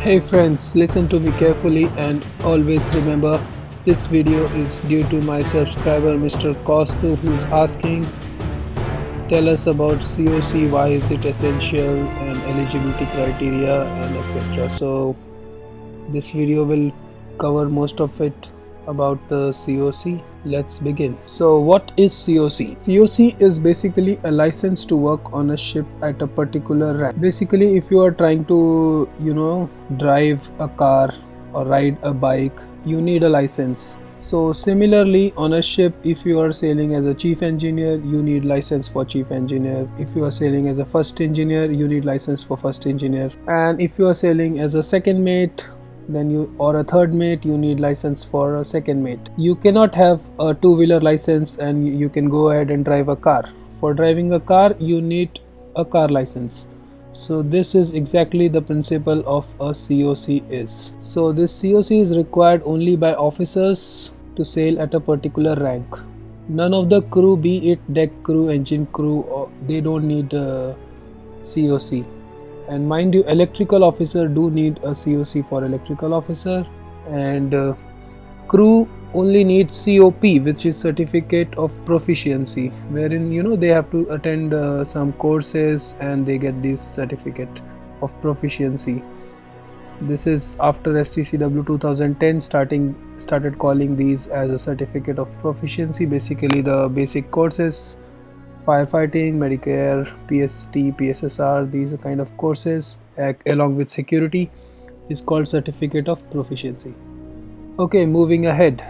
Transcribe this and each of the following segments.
Hey friends, listen to me carefully and always remember this video is due to my subscriber Mr. Kostu, who's asking, tell us about COC, why is it essential and eligibility criteria and etc. So this video will cover most of it about the COC. Let's begin. So what is COC? COC is basically a license to work on a ship at a particular rank. Basically, if you are trying to drive a car or ride a bike, you need a license. So similarly, on a ship, if you are sailing as a chief engineer, you need license for chief engineer. If you are sailing as a first engineer, you need license for first engineer. And if you are sailing as a second mate, or a third mate, you need license for a second mate. You cannot have a two-wheeler license and you can go ahead and drive a car. For driving a car, you need a car license. So this is exactly the principle of a COC is. So this COC is required only by officers to sail at a particular rank. None of the crew, be it deck crew, engine crew, they don't need a COC. And mind you, electrical officer do need a COC for electrical officer, and crew only need COP, which is Certificate of Proficiency, wherein they have to attend some courses and they get this certificate of proficiency. This is after STCW 2010 started calling these as a certificate of proficiency. Basically the basic courses, firefighting, Medicare, PST, PSSR, these are kind of courses along with security is called certificate of proficiency. Okay, moving ahead,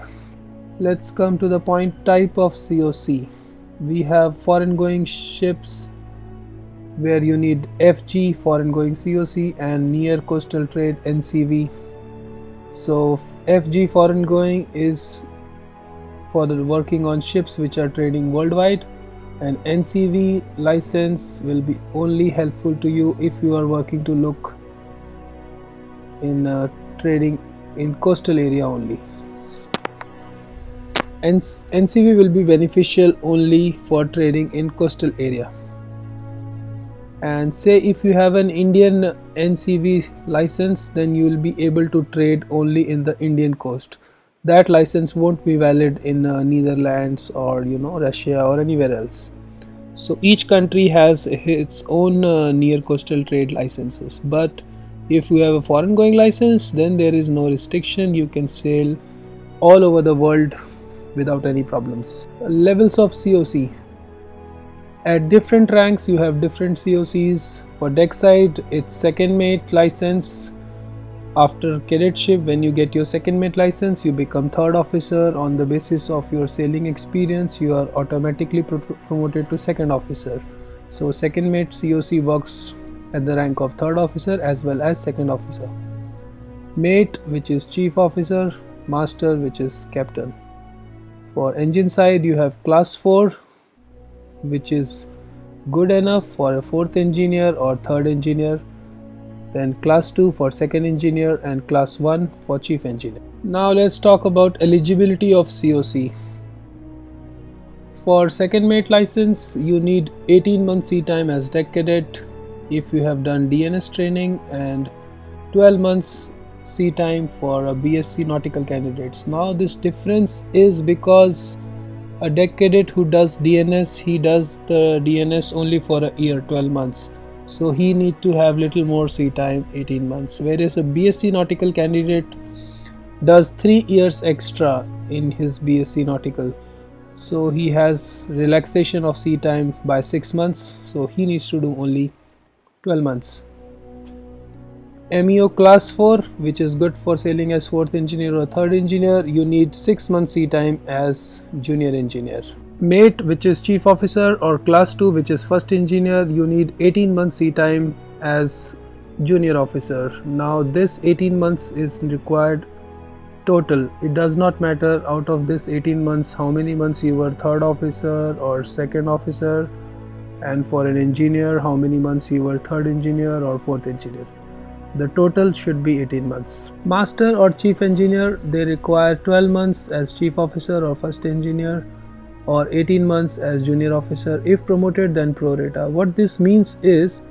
let's come to the point. Type of COC. We have foreign going ships where you need FG, foreign going COC, and near coastal trade NCV. So FG, foreign going, is for the working on ships which are trading worldwide, and NCV license will be only helpful to you if you are working to look in trading in coastal area only. NCV will be beneficial only for trading in coastal area. And say if you have an Indian NCV license, then you will be able to trade only in the Indian coast. That license won't be valid in Netherlands or Russia or anywhere else. So each country has its own near coastal trade licenses. But if you have a foreign going license, then there is no restriction. You can sail all over the world without any problems. Levels of COC. At different ranks you have different COCs. For deck side, it's second mate license. After cadetship, when you get your second mate license, you become third officer. On the basis of your sailing experience, you are automatically promoted to second officer. So second mate COC works at the rank of third officer as well as second officer. Mate, which is chief officer. Master, which is captain. For engine side, you have class 4, which is good enough for a fourth engineer or third engineer. Then class 2 for second engineer and class 1 for chief engineer. Now let's talk about eligibility of COC. For second mate license, you need 18 months sea time as deck cadet if you have done DNS training, and 12 months sea time for a BSc nautical candidates. Now this difference is because a deck cadet who does DNS, he does the DNS only for a year, 12 months. So he need to have little more sea time, 18 months, whereas a BSc nautical candidate does 3 years extra in his BSc nautical. So he has relaxation of sea time by 6 months, so he needs to do only 12 months. MEO class 4, which is good for sailing as fourth engineer or third engineer, you need 6 months sea time as junior engineer. Mate, which is chief officer, or class 2, which is first engineer, you need 18 months sea time as junior officer. Now this 18 months is required total. It does not matter out of this 18 months how many months you were third officer or second officer, and for an engineer how many months you were third engineer or fourth engineer. The total should be 18 months. Master or chief engineer, they require 12 months as chief officer or first engineer, or 18 months as junior officer. If promoted, then pro rata. What this means is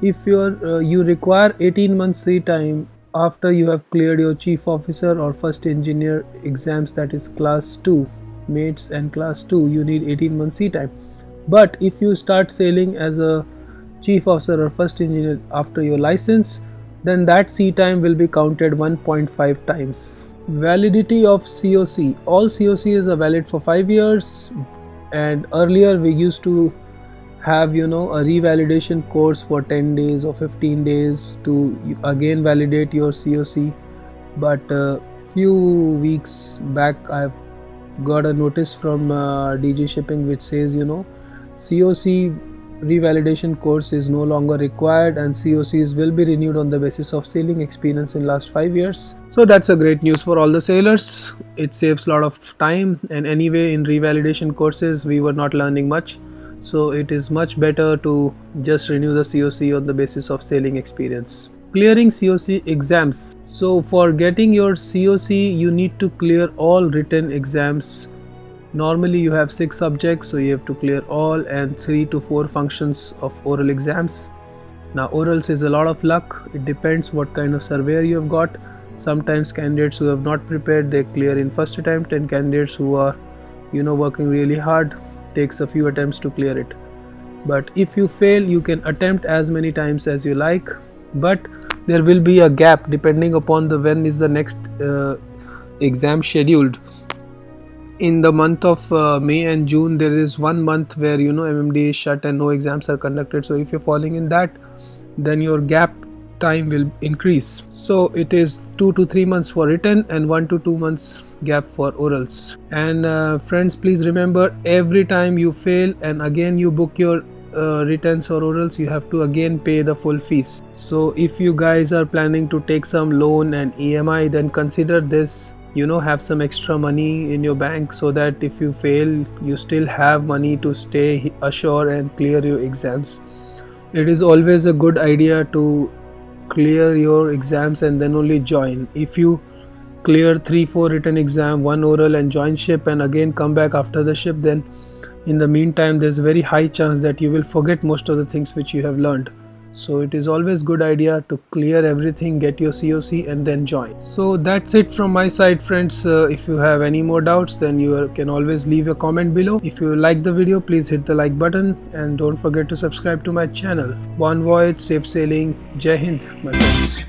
You require 18 months sea time after you have cleared your chief officer or first engineer exams, that is class 2 mates and class 2, you need 18 months sea time. But if you start sailing as a chief officer or first engineer after your license, then that sea time will be counted 1.5 times. Validity of COC. All COCs are valid for 5 years, and earlier we used to have a revalidation course for 10 days or 15 days to again validate your COC. But few weeks back I've got a notice from DG Shipping which says COC revalidation course is no longer required and COCs will be renewed on the basis of sailing experience in last 5 years. So that's a great news for all the sailors. It saves a lot of time, and anyway in revalidation courses we were not learning much, so it is much better to just renew the COC on the basis of sailing experience. Clearing COC exams. So for getting your COC you need to clear all written exams. Normally you have 6 subjects, so you have to clear all, and 3 to 4 functions of oral exams. Now orals is a lot of luck. It depends what kind of surveyor you have got. Sometimes candidates who have not prepared, they clear in first attempt, and candidates who are working really hard takes a few attempts to clear it. But if you fail, you can attempt as many times as you like, but there will be a gap depending upon the when is the next exam scheduled. In the month of May and June, there is 1 month where MMD is shut and no exams are conducted. So if you're falling in that, then your gap time will increase. So it is 2 to 3 months for written and 1 to 2 months gap for orals. And friends, please remember, every time you fail and again you book your writtens or orals, you have to again pay the full fees. So if you guys are planning to take some loan and EMI, then consider this. Have some extra money in your bank so that if you fail, you still have money to stay ashore and clear your exams. It is always a good idea to clear your exams and then only join. If you clear 3-4 written exam, 1 oral, and join ship and again come back after the ship, then in the meantime there's a very high chance that you will forget most of the things which you have learned. So it is always good idea to clear everything, get your COC, and then join. So that's it from my side, friends. If you have any more doubts, then you can always leave a comment below. If you like the video, please hit the like button and don't forget to subscribe to my channel. Bon voyage, safe sailing, Jai Hind, my friends.